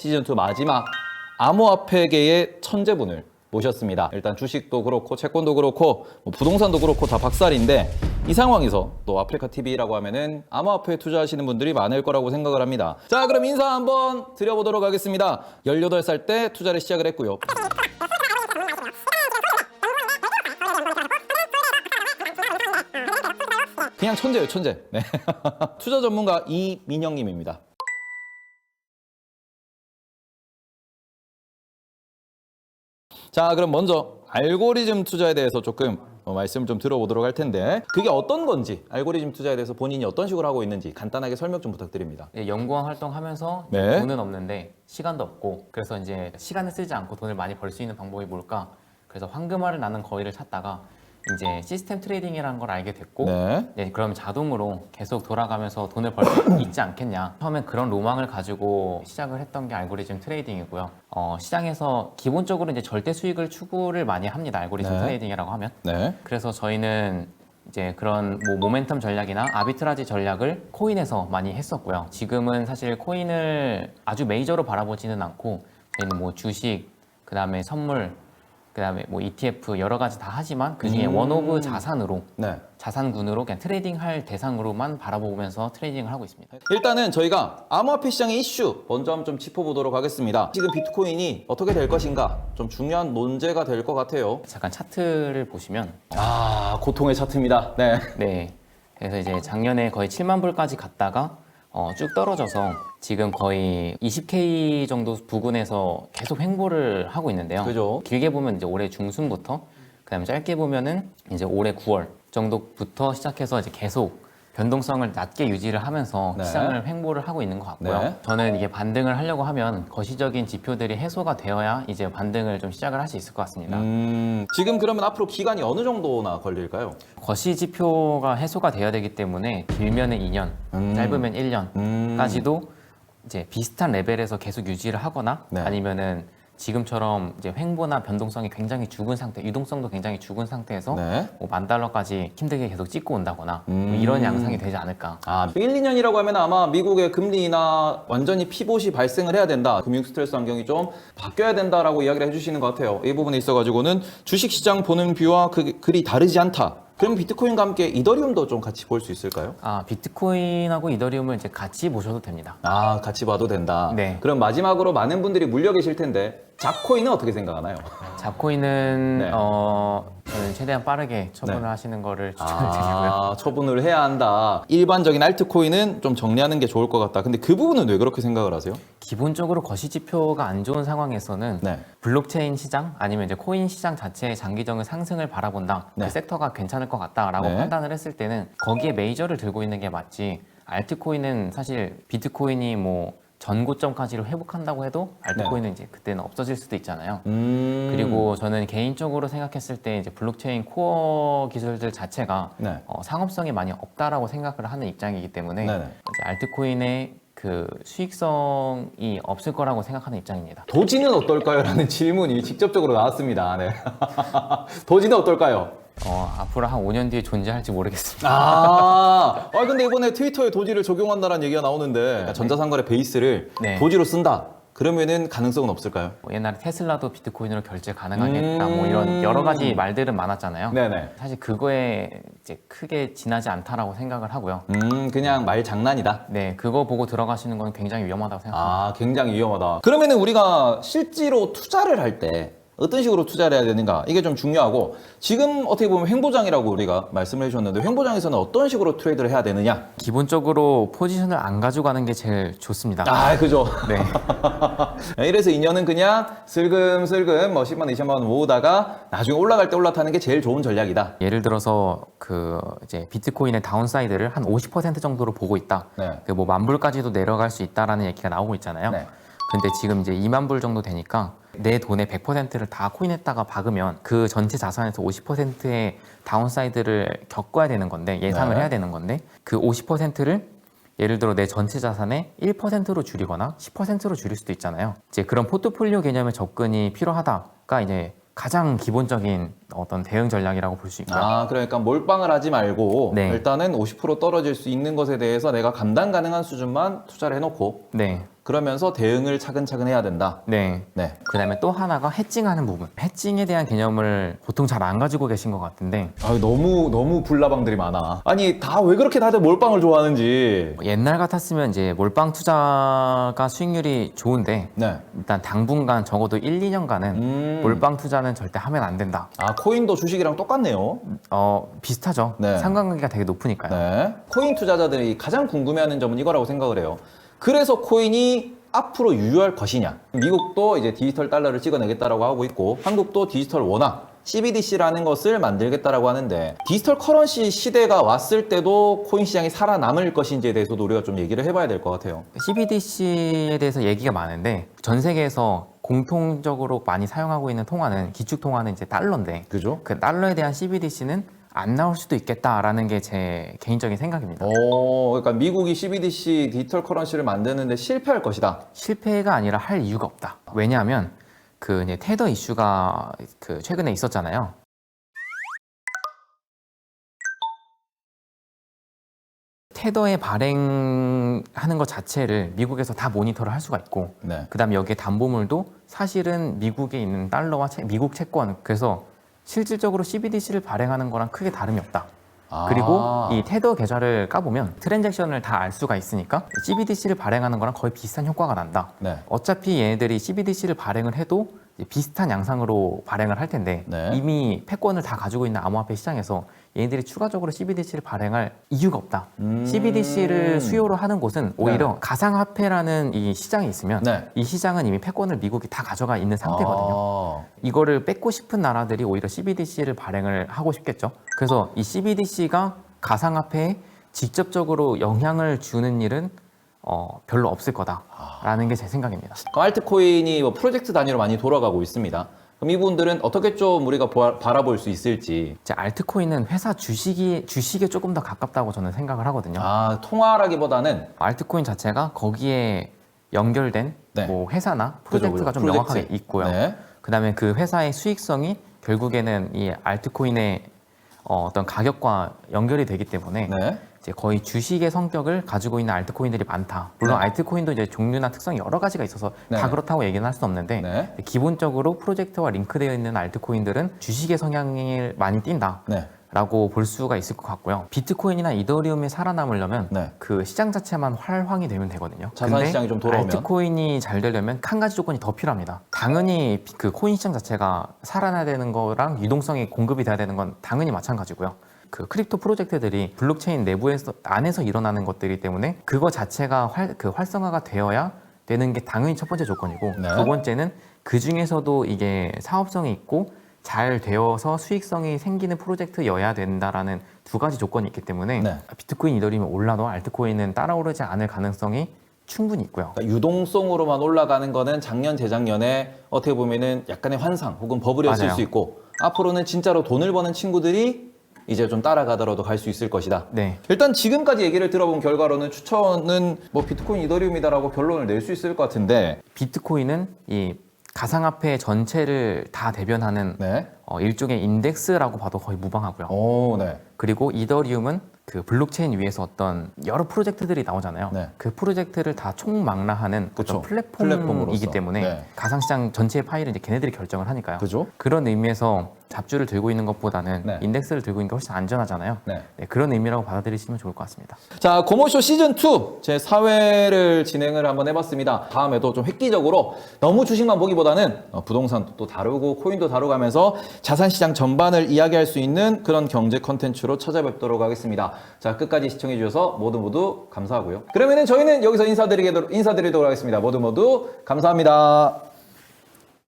시즌2 마지막 암호화폐계의 천재분을 모셨습니다. 일단 주식도 그렇고 채권도 그렇고 뭐 부동산도 그렇고 다 박살인데 이 상황에서 또 아프리카TV라고 하면은 암호화폐에 투자하시는 분들이 많을 거라고 생각을 합니다. 자, 그럼 인사 한번 드려보도록 하겠습니다. 18살 때 투자를 시작을 했고요. 그냥 천재예요, 천재. 네. 투자 전문가 이민영님입니다. 자, 그럼 먼저 알고리즘 투자에 대해서 조금 말씀을 좀 들어보도록 할 텐데 그게 어떤 건지, 알고리즘 투자에 대해서 본인이 어떤 식으로 하고 있는지 간단하게 설명 좀 부탁드립니다. 네, 연구원 활동하면서 네. 돈은 없는데 시간도 없고, 그래서 이제 시간을 쓰지 않고 돈을 많이 벌 수 있는 방법이 뭘까? 그래서 황금알을 낳는 거위를 찾다가 이제 시스템 트레이딩이라는 걸 알게 됐고, 네. 그럼 자동으로 계속 돌아가면서 돈을 벌 수 있지 않겠냐. 처음엔 그런 로망을 가지고 시작을 했던 게 알고리즘 트레이딩이고요. 시장에서 기본적으로 이제 절대 수익을 추구를 많이 합니다. 알고리즘 네. 트레이딩이라고 하면. 네. 그래서 저희는 이제 그런 뭐 모멘텀 전략이나 아비트라지 전략을 코인에서 많이 했었고요. 지금은 사실 코인을 아주 메이저로 바라보지는 않고 저희는 뭐 주식, 그다음에 선물, 그다음에 뭐 ETF 여러 가지 다 하지만 그 중에 원오브 자산으로, 네. 자산군으로 그냥 트레이딩할 대상으로만 바라보면서 트레이딩을 하고 있습니다. 일단은 저희가 암호화폐 시장의 이슈 먼저 한번 좀 짚어보도록 하겠습니다. 지금 비트코인이 어떻게 될 것인가 좀 중요한 논제가 될 것 같아요. 잠깐 차트를 보시면 아, 고통의 차트입니다. 네. 네, 그래서 이제 작년에 거의 7만 불까지 갔다가 쭉 떨어져서 지금 거의 20K 정도 부근에서 계속 횡보를 하고 있는데요. 그죠. 길게 보면 이제 올해 중순부터, 그다음에 짧게 보면은 이제 올해 9월 정도부터 시작해서 이제 계속 변동성을 낮게 유지를 하면서 네. 시장을 횡보를 하고 있는 것 같고요. 네. 저는 이게 반등을 하려고 하면 거시적인 지표들이 해소가 되어야 이제 반등을 좀 시작을 할 수 있을 것 같습니다. 지금 그러면 앞으로 기간이 어느 정도나 걸릴까요? 거시 지표가 해소가 돼야 되기 때문에 길면은 2년, 짧으면 1년까지도 이제 비슷한 레벨에서 계속 유지를 하거나 네. 아니면은 지금처럼 이제 횡보나 변동성이 굉장히 죽은 상태, 유동성도 굉장히 죽은 상태에서 네. 뭐 10,000달러까지 힘들게 계속 찍고 온다거나 뭐 이런 양상이 되지 않을까. 아, 1, 2년이라고 하면 아마 미국의 금리 인하 완전히 피봇이 발생을 해야 된다. 금융 스트레스 환경이 좀 바뀌어야 된다라고 이야기를 해주시는 것 같아요. 이 부분에 있어가지고는 주식시장 보는 뷰와 그리 다르지 않다. 그럼 비트코인과 함께 이더리움도 좀 같이 볼 수 있을까요? 비트코인하고 이더리움을 이제 같이 보셔도 됩니다. 아, 같이 봐도 된다. 네. 그럼 마지막으로 많은 분들이 물려 계실 텐데 잡코인은 어떻게 생각하나요? 잡코인은 네. 저는 최대한 빠르게 처분을 네. 하시는 거를 추천을 드리고요. 처분을 해야 한다. 일반적인 알트코인은 좀 정리하는 게 좋을 것 같다. 근데 그 부분은 왜 그렇게 생각을 하세요? 기본적으로 거시 지표가 안 좋은 상황에서는 네. 블록체인 시장 아니면 이제 코인 시장 자체의 장기적인 상승을 바라본다. 네. 그 섹터가 괜찮을 것 같다라고 네. 판단을 했을 때는 거기에 메이저를 들고 있는 게 맞지. 알트코인은 사실 비트코인이 뭐 전고점까지를 회복한다고 해도 알트코인은 이제 그때는 없어질 수도 있잖아요. 그리고 저는 개인적으로 생각했을 때 이제 블록체인 코어 기술들 자체가 네. 상업성이 많이 없다라고 생각을 하는 입장이기 때문에 네네. 이제 알트코인의 그 수익성이 없을 거라고 생각하는 입장입니다. 도지는 어떨까요? 라는 질문이 직접적으로 나왔습니다. 네. 도지는 어떨까요? 앞으로 한 5년 뒤에 존재할지 모르겠습니다. 근데 이번에 트위터에 도지를 적용한다는 얘기가 나오는데 전자상거래 베이스를 네. 도지로 쓴다. 그러면은 가능성은 없을까요? 뭐 옛날에 테슬라도 비트코인으로 결제 가능하겠다, 뭐 이런 여러 가지 말들은 많았잖아요. 네네. 사실 그거에 이제 크게 지나지 않다라고 생각을 하고요. 그냥 말 장난이다. 네, 그거 보고 들어가시는 건 굉장히 위험하다고 생각합니다. 굉장히 위험하다. 그러면은 우리가 실제로 투자를 할 때 어떤 식으로 투자를 해야 되는가 이게 좀 중요하고 지금 어떻게 보면 횡보장이라고 우리가 말씀을 해주셨는데 횡보장에서는 어떤 식으로 트레이드를 해야 되느냐? 기본적으로 포지션을 안 가져가는 게 제일 좋습니다. 그죠. 네. 이래서 2년은 그냥 슬금슬금 뭐 10만, 20만 원 모으다가 나중에 올라갈 때 올라타는 게 제일 좋은 전략이다. 예를 들어서 그 이제 비트코인의 다운사이드를 한 50% 정도로 보고 있다. 네. 그 뭐 10,000불까지도 내려갈 수 있다라는 얘기가 나오고 있잖아요. 네. 근데 지금 이제 2만 불 정도 되니까 내 돈의 100%를 다 코인에다가 박으면 그 전체 자산에서 50%의 다운사이드를 겪어야 되는 건데, 예상을 네. 해야 되는 건데, 그 50%를 예를 들어 내 전체 자산의 1%로 줄이거나 10%로 줄일 수도 있잖아요. 이제 그런 포트폴리오 개념의 접근이 필요하다가 이제 가장 기본적인 어떤 대응 전략이라고 볼 수 있고요. 그러니까 몰빵을 하지 말고 네. 일단은 50% 떨어질 수 있는 것에 대해서 내가 감당 가능한 수준만 투자를 해놓고 네. 그러면서 대응을 차근차근 해야 된다. 네. 네. 그다음에 또 하나가 해칭하는 부분. 해칭에 대한 개념을 보통 잘 안 가지고 계신 것 같은데 너무 불나방들이 많아. 아니 다 왜 그렇게 다들 몰빵을 좋아하는지. 옛날 같았으면 이제 몰빵 투자가 수익률이 좋은데 네. 일단 당분간 적어도 1, 2년간은 몰빵 투자는 절대 하면 안 된다. 아 코인도 주식이랑 똑같네요. 비슷하죠. 네. 상관관계가 되게 높으니까요. 네. 코인 투자자들이 가장 궁금해하는 점은 이거라고 생각을 해요. 그래서 코인이 앞으로 유효할 것이냐. 미국도 이제 디지털 달러를 찍어내겠다라고 하고 있고 한국도 디지털 원화 CBDC라는 것을 만들겠다라고 하는데 디지털 커런시 시대가 왔을 때도 코인 시장이 살아남을 것인지에 대해서도 우리가 좀 얘기를 해봐야 될 것 같아요. CBDC에 대해서 얘기가 많은데 전 세계에서 공통적으로 많이 사용하고 있는 통화는 기축 통화는 이제 달러인데 그죠? 그 달러에 대한 CBDC는 안 나올 수도 있겠다라는 게 제 개인적인 생각입니다. 그러니까 미국이 CBDC 디지털 커런시를 만드는데 실패할 것이다. 실패가 아니라 할 이유가 없다. 왜냐하면 그 이제 테더 이슈가 그 최근에 있었잖아요. 테더에 발행하는 것 자체를 미국에서 다 모니터를 할 수가 있고 네. 그다음에 여기에 담보물도 사실은 미국에 있는 달러와 미국 채권 그래서 실질적으로 CBDC를 발행하는 거랑 크게 다름이 없다. 그리고 이 테더 계좌를 까보면 트랜잭션을 다 알 수가 있으니까 CBDC를 발행하는 거랑 거의 비슷한 효과가 난다. 네. 어차피 얘네들이 CBDC를 발행을 해도 비슷한 양상으로 발행을 할 텐데 네. 이미 패권을 다 가지고 있는 암호화폐 시장에서 얘네들이 추가적으로 CBDC를 발행할 이유가 없다. CBDC를 수요로 하는 곳은 오히려 가상화폐라는 이 시장이 있으면 네. 이 시장은 이미 패권을 미국이 다 가져가 있는 상태거든요. 이거를 뺏고 싶은 나라들이 오히려 CBDC를 발행을 하고 싶겠죠. 그래서 이 CBDC가 가상화폐에 직접적으로 영향을 주는 일은 별로 없을 거다라는 게 제 생각입니다. 그럼 알트코인이 뭐 프로젝트 단위로 많이 돌아가고 있습니다. 그럼 이분들은 어떻게 좀 우리가 바라볼 수 있을지. 이제 알트코인은 회사 주식에 조금 더 가깝다고 저는 생각을 하거든요. 통화라기보다는 알트코인 자체가 거기에 연결된 네. 뭐 회사나 프로젝트가 그죠. 좀 명확하게 있고요. 네. 그다음에 그 회사의 수익성이 결국에는 이 알트코인의 어떤 가격과 연결이 되기 때문에 네. 이제 거의 주식의 성격을 가지고 있는 알트코인들이 많다. 물론 네. 알트코인도 이제 종류나 특성이 여러 가지가 있어서 네. 다 그렇다고 얘기는 할 수 없는데 네. 기본적으로 프로젝트와 링크되어 있는 알트코인들은 주식의 성향을 많이 띈다. 네. 라고 볼 수가 있을 것 같고요. 비트코인이나 이더리움이 살아남으려면 네. 그 시장 자체만 활황이 되면 되거든요. 자산 근데 시장이 좀 돌아오면? 알트코인이 잘 되려면 한 가지 조건이 더 필요합니다. 당연히 그 코인 시장 자체가 살아나야 되는 거랑 유동성이 공급이 돼야 되는 건 당연히 마찬가지고요. 그 크립토 프로젝트들이 블록체인 안에서 일어나는 것들이기 때문에 그거 자체가 활성화가 되어야 되는 게 당연히 첫 번째 조건이고 네. 두 번째는 그 중에서도 이게 사업성이 있고 잘 되어서 수익성이 생기는 프로젝트여야 된다라는 두 가지 조건이 있기 때문에 네. 비트코인, 이더리움이 올라도 알트코인은 따라오르지 않을 가능성이 충분히 있고요. 그러니까 유동성으로만 올라가는 거는 작년, 재작년에 어떻게 보면은 약간의 환상 혹은 버블이었을 맞아요. 수 있고 앞으로는 진짜로 돈을 버는 친구들이 이제 좀 따라가더라도 갈 수 있을 것이다. 네. 일단 지금까지 얘기를 들어본 결과로는 추천은 뭐 비트코인, 이더리움이다라고 결론을 낼 수 있을 것 같은데 비트코인은 이 가상화폐 전체를 다 대변하는 네. 일종의 인덱스라고 봐도 거의 무방하고요. 오, 네. 그리고 이더리움은 그 블록체인 위에서 어떤 여러 프로젝트들이 나오잖아요. 네. 그 프로젝트를 다 총망라하는 그쵸. 어떤 플랫폼이기 플랫폼으로서. 때문에 네. 가상시장 전체의 파일은 이제 걔네들이 결정을 하니까요. 그죠? 그런 의미에서 잡주를 들고 있는 것보다는 네. 인덱스를 들고 있는 게 훨씬 안전하잖아요. 네. 네, 그런 의미라고 받아들이시면 좋을 것 같습니다. 자, 고모쇼 시즌2 제 4회를 진행을 한번 해봤습니다. 다음에도 좀 획기적으로 너무 주식만 보기보다는 부동산도 또 다루고 코인도 다루가면서 자산시장 전반을 이야기할 수 있는 그런 경제 컨텐츠로 찾아뵙도록 하겠습니다. 자, 끝까지 시청해주셔서 모두 감사하고요. 그러면은 저희는 여기서 인사드리도록 하겠습니다. 모두 감사합니다.